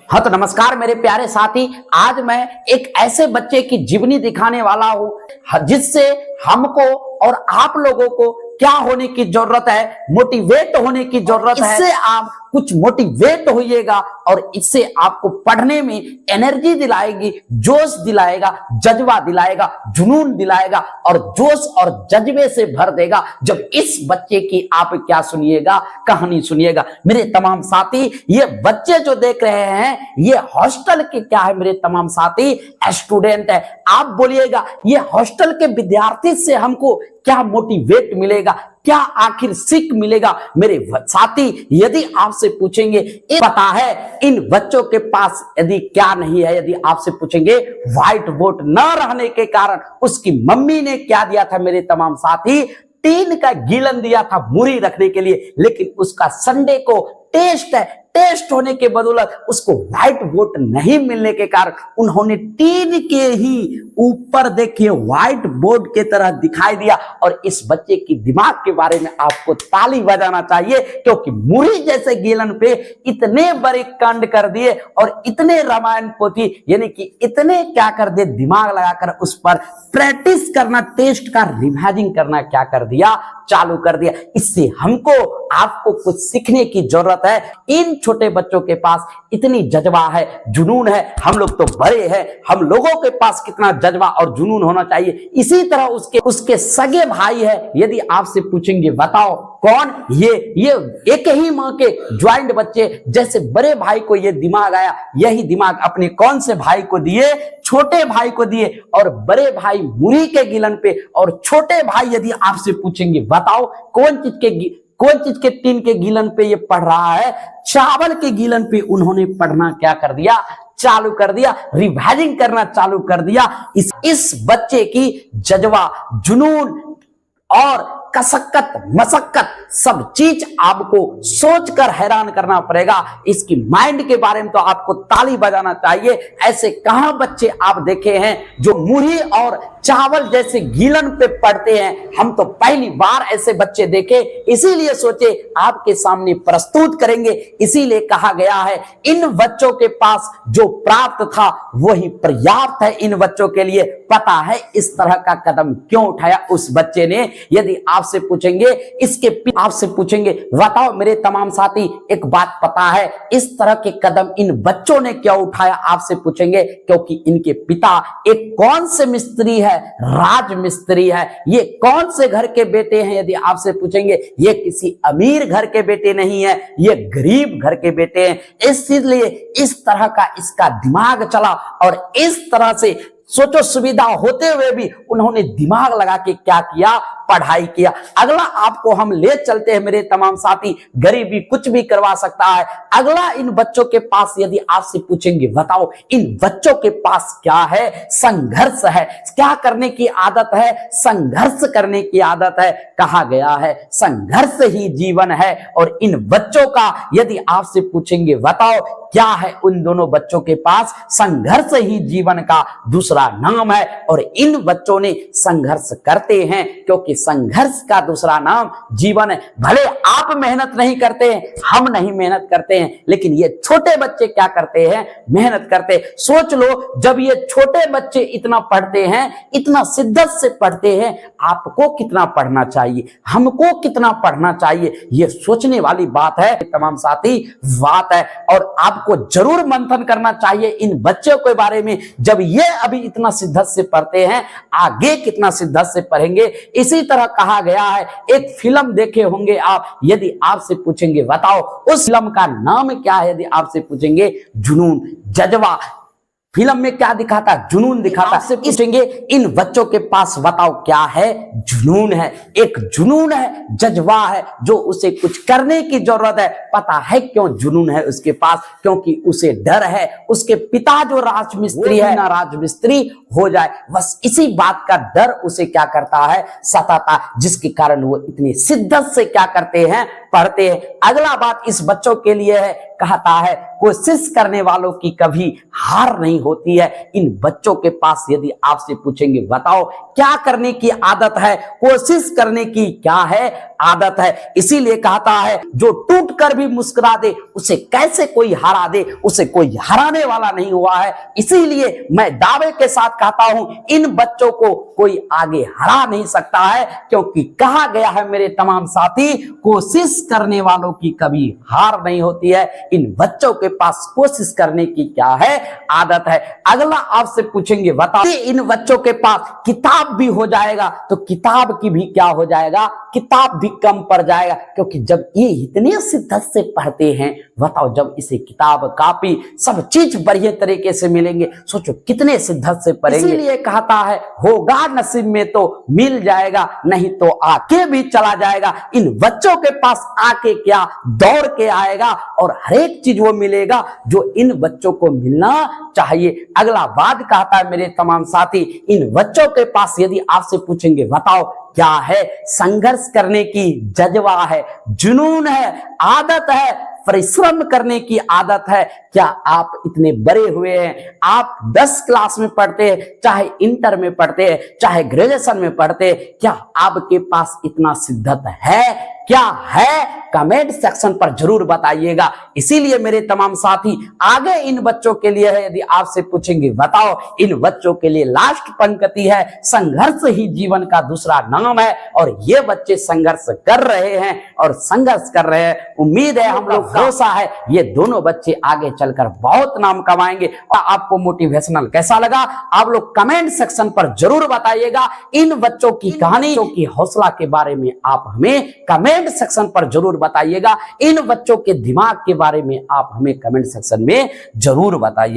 हाँ तो नमस्कार मेरे प्यारे साथी। आज मैं एक ऐसे बच्चे की जीवनी दिखाने वाला हूँ जिससे हमको और आप लोगों को क्या होने की जरूरत है, मोटिवेट होने की जरूरत है। इससे आप कुछ मोटिवेट होइएगा और इससे आपको पढ़ने में एनर्जी दिलाएगी, जोश दिलाएगा, जज्बा दिलाएगा, जुनून दिलाएगा और जोश और जज्बे से भर देगा जब इस बच्चे की आप क्या सुनिएगा, कहानी सुनिएगा। मेरे तमाम साथी, ये बच्चे जो देख रहे हैं ये हॉस्टल के क्या है मेरे तमाम साथी, स्टूडेंट है। आप बोलिएगा ये हॉस्टल के विद्यार्थी से हमको क्या मोटिवेट मिलेगा, क्या आखिर सीख मिलेगा। मेरे साथी, यदि आपसे पूछेंगे पता है इन बच्चों के पास यदि क्या नहीं है, यदि आपसे पूछेंगे व्हाइट बोर्ड न रहने के कारण उसकी मम्मी ने क्या दिया था मेरे तमाम साथी, टीन का गीलन दिया था मुरी रखने के लिए, लेकिन उसका संडे को टेस्ट है, टेस्ट होने के बदौलत उसको व्हाइट बोर्ड नहीं मिलने के कारण उन्होंने टीन के ही ऊपर देखिए व्हाइट बोर्ड के तरह दिखाई दिया। और इस बच्चे की दिमाग के बारे में आपको ताली बजाना चाहिए, क्योंकि मुरी जैसे गीलन पे इतने बड़े कांड कर दिए और इतने रामायण पोथी यानी कि इतने क्या कर दिए, दिमाग लगाकर उस पर प्रैक्टिस करना, टेस्ट का रिवाइजिंग करना क्या कर दिया, चालू कर दिया। इससे हमको आपको कुछ सीखने की जरूरत है। इन छोटे बच्चों के पास इतनी जज्बा है, जुनून है। हम लोग तो बड़े हैं, हम लोगों के पास कितना जज्बा और जुनून होना चाहिए। इसी तरह उसके सगे भाई है, यदि आपसे पूछेंगे बताओ कौन, ये एक ही मां के ज्वाइंट बच्चे, जैसे बड़े भाई को ये दिमाग आया, यही दिमाग अपने कौन से भाई को दिए, छोटे भाई को दिए। और बड़े भाई मुरी के गीलन पे और छोटे भाई यदि आपसे पूछेंगे बताओ कौन चीज के टीन के गीलन पे ये पढ़ रहा है, चावल के गीलन पे उन्होंने पढ़ना क्या कर दिया, चालू कर दिया, रिवाइजिंग करना चालू कर दिया। इस बच्चे की जज्बा, जुनून और कसक्कत, मशक्कत सब चीज आपको सोचकर हैरान करना पड़ेगा। इसकी माइंड के बारे में तो आपको ताली बजाना चाहिए। ऐसे कहां बच्चे आप देखे हैं जो मुरही और चावल जैसे गीलन पे पढ़ते हैं। हम तो पहली बार ऐसे बच्चे देखे, इसीलिए सोचे आपके सामने प्रस्तुत करेंगे। इसीलिए कहा गया है इन बच्चों के पास जो प्राप्त था वही पर्याप्त है इन बच्चों के लिए। पता है इस तरह का कदम क्यों उठाया उस बच्चे ने। यदि आपसे पूछेंगे बताओ मेरे तमाम साथी, एक बात पता है इस तरह के कदम इन बच्चों ने क्यों उठाया, आपसे पूछेंगे क्योंकि इनके पिता एक कौन से मिस्त्री है, राज मिस्त्री है। ये कौन से घर के बेटे हैं, यदि आपसे पूछेंगे ये किसी अमीर घर के बेटे नहीं है, ये गरीब घर के बेटे हैं। इसलिए इस तरह का इसका दिमाग चला और इस तरह से सोचो सुविधा होते हुए भी उन्होंने दिमाग लगा के क्या किया, पढ़ाई किया। अगला आपको हम ले चलते हैं मेरे तमाम साथी, गरीबी कुछ भी करवा सकता है। अगला इन बच्चों के पास यदि आपसे पूछेंगे बताओ इन बच्चों के पास क्या है, संघर्ष है। क्या करने की आदत है, संघर्ष करने की आदत है। कहा गया है संघर्ष ही जीवन है। और इन बच्चों का यदि आपसे पूछेंगे बताओ क्या है, उन दोनों बच्चों के पास संघर्ष ही जीवन का दूसरा नाम है। और इन बच्चों ने संघर्ष करते हैं क्योंकि संघर्ष का दूसरा नाम जीवन है। भले आप मेहनत नहीं करते हैं, हम नहीं मेहनत करते हैं, लेकिन ये छोटे बच्चे क्या करते हैं, मेहनत करते हैं। सोच लो जब ये छोटे बच्चे इतना पढ़ते हैं, इतना शिद्दत से पढ़ते हैं, आपको कितना पढ़ना चाहिए, हमको कितना पढ़ना चाहिए, ये सोचने वाली बात है तमाम साथी, बात है। और आपको जरूर मंथन करना चाहिए इन बच्चों के बारे में। जब ये अभी इतना शिद्दत से पढ़ते हैं, आगे कितना शिद्दत से पढ़ेंगे। इसी तरह कहा गया है, एक फिल्म देखे होंगे आप, यदि आपसे पूछेंगे बताओ उस फिल्म का नाम क्या है, यदि आपसे पूछेंगे जूनून, जज्बा। फिल्म में क्या दिखाता, जुनून दिखाता। आपसे पूछेंगे इन बच्चों के पास बताओ क्या है, जुनून है। एक जुनून है, जज्बा है, जो उसे कुछ करने की जरूरत है। पता है क्यों जुनून है उसके पास, क्योंकि उसे डर है उसके पिता जो राजमिस्त्री है ना राजमिस्त्री हो जाए, बस इसी बात का डर उसे क्या करता है, सताता, जिसके कारण वो इतनी शिद्दत से क्या करते हैं, पढ़ते हैं। अगला बात इस बच्चों के लिए है कहता है कोशिश करने वालों की कभी हार नहीं होती है। इन बच्चों के पास यदि आपसे पूछेंगे बताओ क्या करने की आदत है, कोशिश करने की क्या है आदत है। इसीलिए कहता है जो टूट कर भी मुस्कुरा दे उसे कैसे कोई हरा दे, उसे कोई हराने वाला नहीं हुआ है। इसीलिए मैं दावे के साथ कहता हूं इन बच्चों को कोई आगे हरा नहीं सकता है, क्योंकि कहा गया है मेरे तमाम साथी कोशिश करने वालों की कभी हार नहीं होती है। इन बच्चों के पास कोशिश करने की क्या है आदत है। अगला आपसे पूछेंगे बताओ इन बच्चों के पास किताब भी हो जाएगा तो किताब की भी क्या हो जाएगा, किताब भी कम पड़ जाएगा, क्योंकि जब ये इतने शिद्दत से पढ़ते हैं बताओ जब इसे किताब कापी सब चीज बढ़िया तरीके से मिलेंगे, सोचो कितने शिद्दत से पढ़ेंगे। इसीलिए कहता है होगा नसीब में तो मिल जाएगा, नहीं तो आके भी चला जाएगा। इन बच्चों के पास आके क्या दौड़ के आएगा और हर एक चीज वो मिलेगा जो इन बच्चों को मिलना चाहिए। अगला बात कहता है मेरे तमाम साथी इन बच्चों के पास यदि आपसे पूछेंगे बताओ क्या है, संघर्ष करने की जज्बा है, जुनून है, आदत है, परिश्रम करने की आदत है। क्या आप इतने बड़े हुए हैं, आप 10 क्लास में पढ़ते हैं, चाहे इंटर में पढ़ते हैं, चाहे ग्रेजुएशन में पढ़ते हैं, क्या आपके पास इतना शिद्दत है, क्या है? कमेंट सेक्शन पर जरूर बताइएगा। इसीलिए मेरे तमाम साथी आगे इन बच्चों के लिए है, यदि आपसे पूछेंगे बताओ इन बच्चों के लिए लास्ट पंक्ति है संघर्ष ही जीवन का दूसरा नाम है, और ये बच्चे संघर्ष कर रहे हैं और संघर्ष कर रहे हैं। उम्मीद है हम लोग भरोसा है ये दोनों बच्चे आगे चलकर बहुत नाम कमाएंगे। और आपको मोटिवेशनल कैसा लगा आप लोग कमेंट सेक्शन पर जरूर बताइएगा। इन बच्चों की कहानी की हौसला के बारे में आप हमें कमेंट सेक्शन पर जरूर बताइएगा। इन बच्चों के दिमाग के बारे में आप हमें कमेंट सेक्शन में जरूर बताइए।